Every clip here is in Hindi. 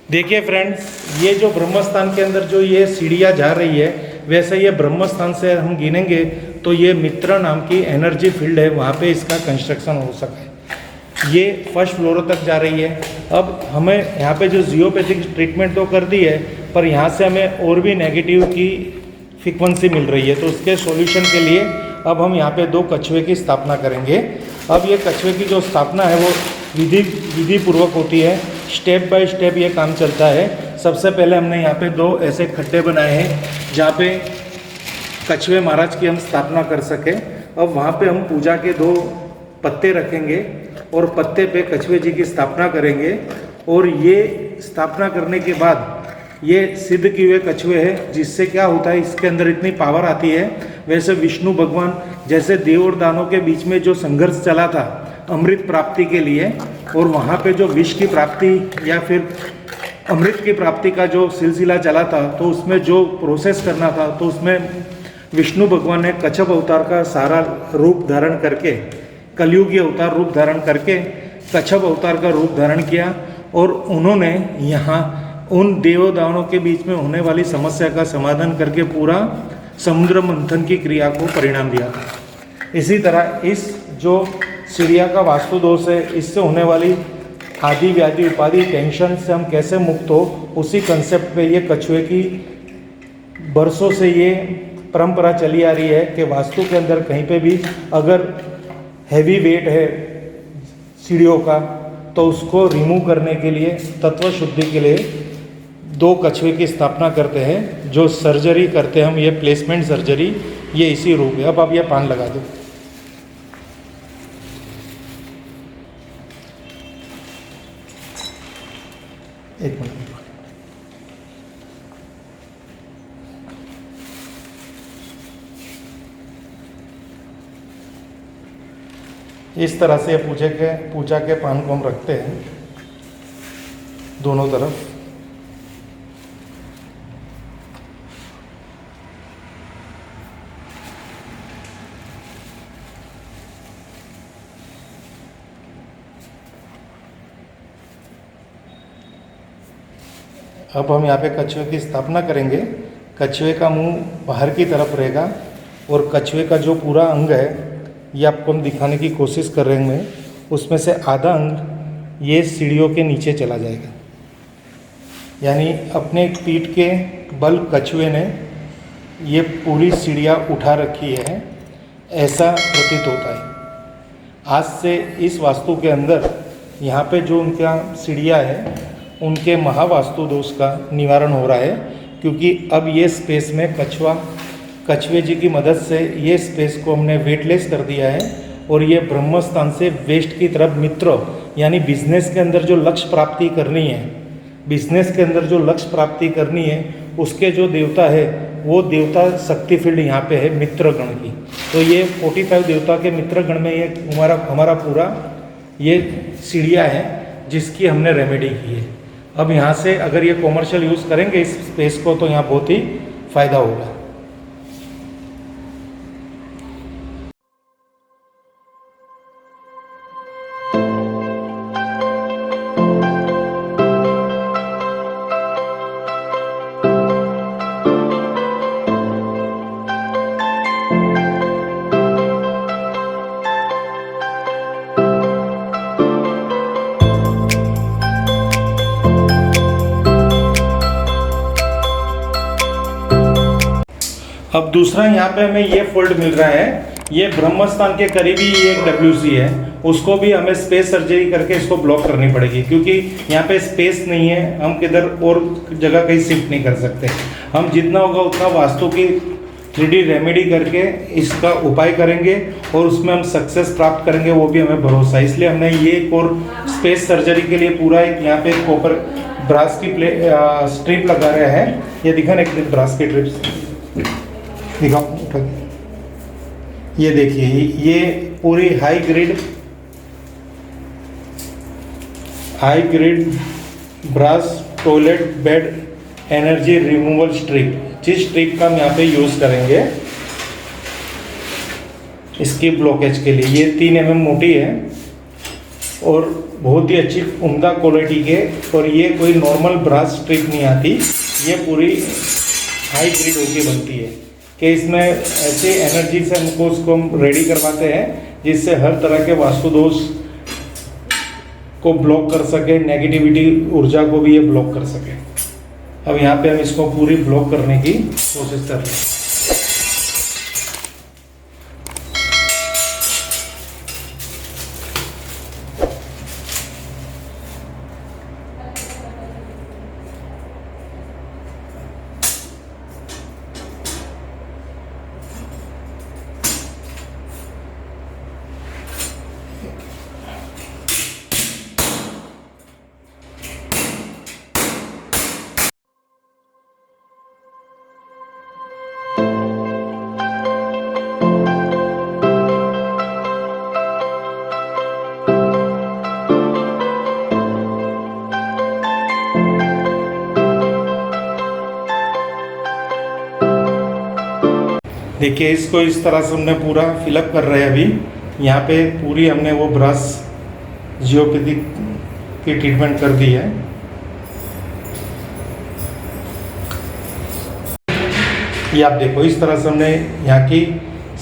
देखिए फ्रेंड्स, ये जो ब्रह्मस्थान के अंदर जो ये सीढ़ियाँ जा रही है, वैसे ये ब्रह्मस्थान से हम गिनेंगे तो ये मित्र नाम की एनर्जी फील्ड है, वहाँ पे इसका कंस्ट्रक्शन हो सका है। ये फर्स्ट फ्लोर तक जा रही है। अब हमें यहाँ पे जो जियोपैथिक ट्रीटमेंट तो कर दी है, पर यहाँ से हमें और भी नेगेटिव की फ्रीक्वेंसी मिल रही है, तो उसके सॉल्यूशन के लिए अब हम यहाँ पे 2 कछुए की स्थापना करेंगे। अब ये कछुए की जो स्थापना है वो विधि पूर्वक होती है, स्टेप बाय स्टेप ये काम चलता है। सबसे पहले हमने यहाँ पे 2 ऐसे खड्डे बनाए हैं जहाँ पे कछुए महाराज की हम स्थापना कर सकें। अब वहाँ पे हम पूजा के 2 पत्ते रखेंगे और पत्ते पे कछुए जी की स्थापना करेंगे। और ये स्थापना करने के बाद ये सिद्ध किए हुए कछुए हैं, जिससे क्या होता है, इसके अंदर इतनी पावर आती है। वैसे विष्णु भगवान जैसे देव और दानव के बीच में जो संघर्ष चला था अमृत प्राप्ति के लिए, और वहाँ पे जो विष की प्राप्ति या फिर अमृत की प्राप्ति का जो सिलसिला चला था, तो उसमें जो प्रोसेस करना था, तो उसमें विष्णु भगवान ने कच्छप अवतार का सारा रूप धारण करके, कलयुगी अवतार रूप धारण करके कच्छप अवतार का रूप धारण किया। और उन्होंने यहाँ उन देव दानवों के बीच में होने वाली समस्या का समाधान करके पूरा समुद्र मंथन की क्रिया को परिणाम दिया था। इसी तरह इस जो सीढ़िया का वास्तु दोष है, इससे होने वाली आदि व्याधि उपाधि टेंशन से हम कैसे मुक्त हो, उसी कंसेप्ट पे ये कछुए की बरसों से ये परंपरा चली आ रही है कि वास्तु के अंदर कहीं पे भी अगर हैवी वेट है सीढ़ियों का, तो उसको रिमूव करने के लिए, तत्व शुद्धि के लिए 2 कछुए की स्थापना करते हैं। जो सर्जरी करते हैं हम, ये प्लेसमेंट सर्जरी, ये इसी रूप है। अब आप ये पान लगा दो। एक मिनट। इस तरह से पूजा के पान को हम रखते हैं दोनों तरफ। अब हम यहाँ पे कछुए की स्थापना करेंगे। कछुए का मुंह बाहर की तरफ रहेगा और कछुए का जो पूरा अंग है, ये आपको हम दिखाने की कोशिश कर रहे हैं। उसमें से आधा अंग ये सीढ़ियों के नीचे चला जाएगा, यानी अपने पीठ के बल कछुए ने ये पूरी सीढ़ियाँ उठा रखी है, ऐसा प्रतीत होता है। आज से इस वास्तु के अंदर यहाँ पे जो उनका सीढ़ियाँ है, उनके महावास्तु दोष का निवारण हो रहा है, क्योंकि अब ये स्पेस में कछुए जी की मदद से ये स्पेस को हमने वेटलेस कर दिया है। और ये ब्रह्मस्थान से वेस्ट की तरफ मित्र, यानी बिजनेस के अंदर जो लक्ष्य प्राप्ति करनी है, बिजनेस के अंदर जो लक्ष्य प्राप्ति करनी है, उसके जो देवता है, वो देवता शक्ति फील्ड यहाँ पे है मित्र गण की। तो ये 45 देवता के मित्र गण में ये हमारा पूरा ये सीढ़ियाँ है, जिसकी हमने रेमेडी की है। अब यहाँ से अगर ये कॉमर्शियल यूज़ करेंगे इस स्पेस को, तो यहाँ बहुत ही फ़ायदा होगा। अब दूसरा यहाँ पे हमें ये फोल्ड मिल रहा है, ये ब्रह्मस्थान के करीबी ये एक WC है, उसको भी हमें स्पेस सर्जरी करके इसको ब्लॉक करनी पड़ेगी, क्योंकि यहाँ पे स्पेस नहीं है, हम किधर और जगह कहीं शिफ्ट नहीं कर सकते। हम जितना होगा उतना वास्तु की 3D रेमेडी करके इसका उपाय करेंगे और उसमें हम सक्सेस प्राप्त करेंगे, वो भी हमें भरोसा है। इसलिए हमने ये एक और स्पेस सर्जरी के लिए पूरा एक यहाँ पे कॉपर ब्रास की स्ट्रिप लगा रहा है। ये दिखा ना, एक ब्रास की ट्रिप्स दिखाओ, उठा के। ये देखिए, ये पूरी high grade brass toilet bed energy removal strip, जिस स्ट्रिप का हम यहाँ पे यूज़ करेंगे इसकी ब्लॉकेज के लिए। ये 3 mm मोटी है और बहुत ही अच्छी उम्दा क्वालिटी के, और ये कोई नॉर्मल ब्रास स्ट्रिप नहीं आती, ये पूरी हाई ग्रेड होके बनती है कि इसमें ऐसे एनर्जी से हमको उसको हम रेडी करवाते हैं जिससे हर तरह के वास्तु दोष को ब्लॉक कर सके, नेगेटिविटी ऊर्जा को भी ये ब्लॉक कर सके। अब यहाँ पे हम इसको पूरी ब्लॉक करने की कोशिश कर रहे हैं। देखिए इसको इस तरह से हमने पूरा फिलअप कर रहे हैं। अभी यहाँ पे पूरी हमने वो ब्रश जियोपैथिक की ट्रीटमेंट कर दी है। ये आप देखो इस तरह से हमने यहाँ की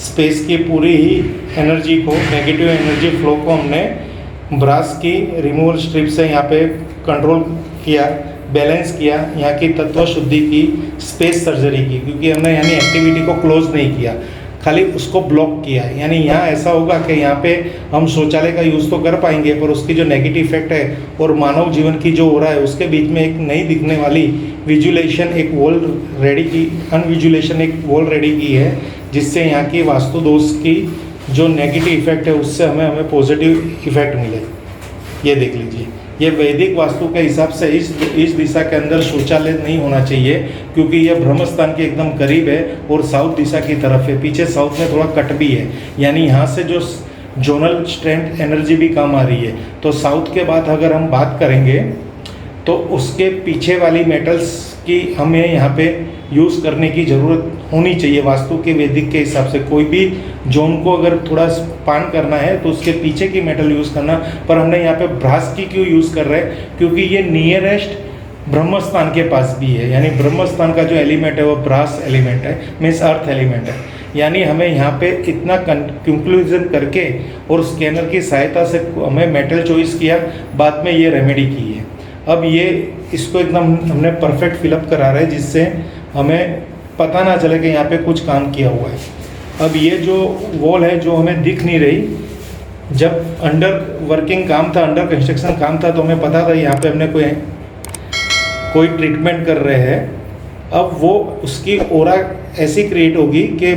स्पेस की पूरी ही एनर्जी को, नेगेटिव एनर्जी फ्लो को हमने ब्रश की रिमूवल स्ट्रिप से यहाँ पे कंट्रोल किया, बैलेंस किया, यहाँ की तत्व शुद्धि की, स्पेस सर्जरी की, क्योंकि हमने यानी एक्टिविटी को क्लोज नहीं किया, खाली उसको ब्लॉक किया। यानी यहाँ ऐसा होगा कि यहाँ पे हम शौचालय का यूज़ तो कर पाएंगे, पर उसकी जो नेगेटिव इफेक्ट है और मानव जीवन की जो हो रहा है उसके बीच में एक नई दिखने वाली विजुलेशन, एक वॉल रेडी की, अनविजुलेशन एक वॉल रेडी की है, जिससे यहाँ की वास्तु दोष की जो नेगेटिव इफेक्ट है उससे हमें पॉजिटिव इफेक्ट मिले। ये देख लीजिए, ये वैदिक वास्तु के हिसाब से इस दिशा के अंदर शौचालय नहीं होना चाहिए, क्योंकि यह ब्रह्म स्थान के एकदम करीब है और साउथ दिशा की तरफ है। पीछे साउथ में थोड़ा कट भी है, यानी यहाँ से जो जोनल स्ट्रेंथ एनर्जी भी काम आ रही है। तो साउथ के बाद अगर हम बात करेंगे तो उसके पीछे वाली मेटल्स की हमें यहाँ पे यूज़ करने की ज़रूरत होनी चाहिए वास्तु के वैदिक के हिसाब से। कोई भी जोन को अगर थोड़ा स्पान करना है तो उसके पीछे की मेटल यूज़ करना, पर हमने यहाँ पे ब्रास की क्यों यूज़ कर रहे हैं, क्योंकि ये नियरेस्ट ब्रह्म स्थान के पास भी है। यानी ब्रह्म स्थान का जो एलिमेंट है वो ब्रास एलिमेंट है, मीन्स अर्थ एलिमेंट है। यानी हमें यहाँ पे इतना कंक्लूजन करके और स्कैनर की सहायता से हमें मेटल चॉइस किया, बाद में ये रेमेडी की है। अब ये इसको एकदम हमने परफेक्ट फिलअप करा रहे हैं, जिससे हमें पता ना चले कि यहाँ पे कुछ काम किया हुआ है। अब ये जो वॉल है जो हमें दिख नहीं रही, जब अंडर वर्किंग काम था, अंडर कंस्ट्रक्शन काम था, तो हमें पता था यहाँ पे हमने कोई ट्रीटमेंट कर रहे हैं। अब वो उसकी ऑरा ऐसी क्रिएट होगी कि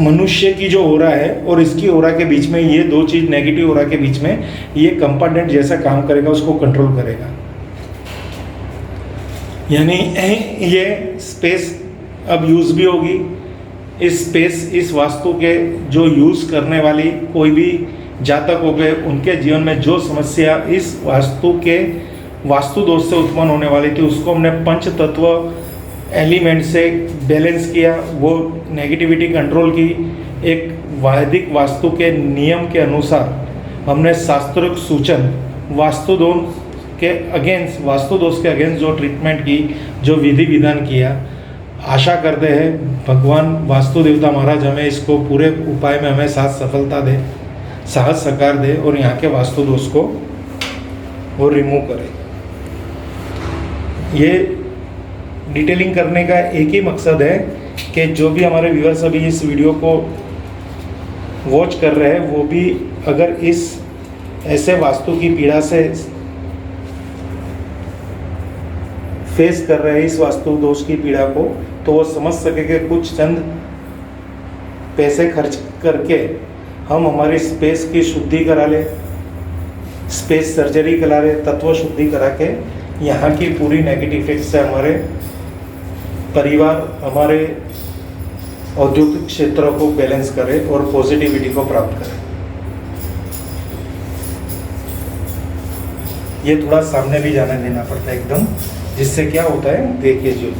मनुष्य की जो ऑरा है और इसकी ऑरा के बीच में, ये दो चीज़ नेगेटिव ऑरा के बीच में ये कंपार्टमेंट जैसा काम करेगा, उसको कंट्रोल करेगा। यानी ये स्पेस अब यूज़ भी होगी। इस स्पेस, इस वास्तु के जो यूज़ करने वाली कोई भी जातक हो गए, उनके जीवन में जो समस्या इस वास्तु दोष से उत्पन्न होने वाली थी, उसको हमने पंच तत्व एलिमेंट से बैलेंस किया, वो नेगेटिविटी कंट्रोल की। एक वैदिक वास्तु के नियम के अनुसार हमने शास्त्रोक्त सूचन वास्तु दोष के अगेंस्ट जो ट्रीटमेंट की, जो विधि विधान किया। आशा करते हैं भगवान वास्तु देवता महाराज हमें इसको पूरे उपाय में हमें साथ सफलता दे, साहस सकार दे और यहाँ के वास्तु दोष को वो रिमूव करे। ये डिटेलिंग करने का एक ही मकसद है कि जो भी हमारे व्यूअर्स अभी इस वीडियो को वॉच कर रहे हैं, वो भी अगर इस ऐसे वास्तु की पीड़ा से फेस कर रहे हैं, इस वास्तु दोष की पीड़ा को, तो वो समझ सके कि कुछ चंद पैसे खर्च करके हम हमारी स्पेस की शुद्धि करा ले, स्पेस सर्जरी करा ले, तत्व शुद्धि करा के यहाँ की पूरी नेगेटिव इफेक्ट से हमारे परिवार, हमारे औद्योगिक क्षेत्रों को बैलेंस करें और पॉजिटिविटी को प्राप्त करें। ये थोड़ा सामने भी जाने देना पड़ता है एकदम, जिससे क्या होता है देखिए जो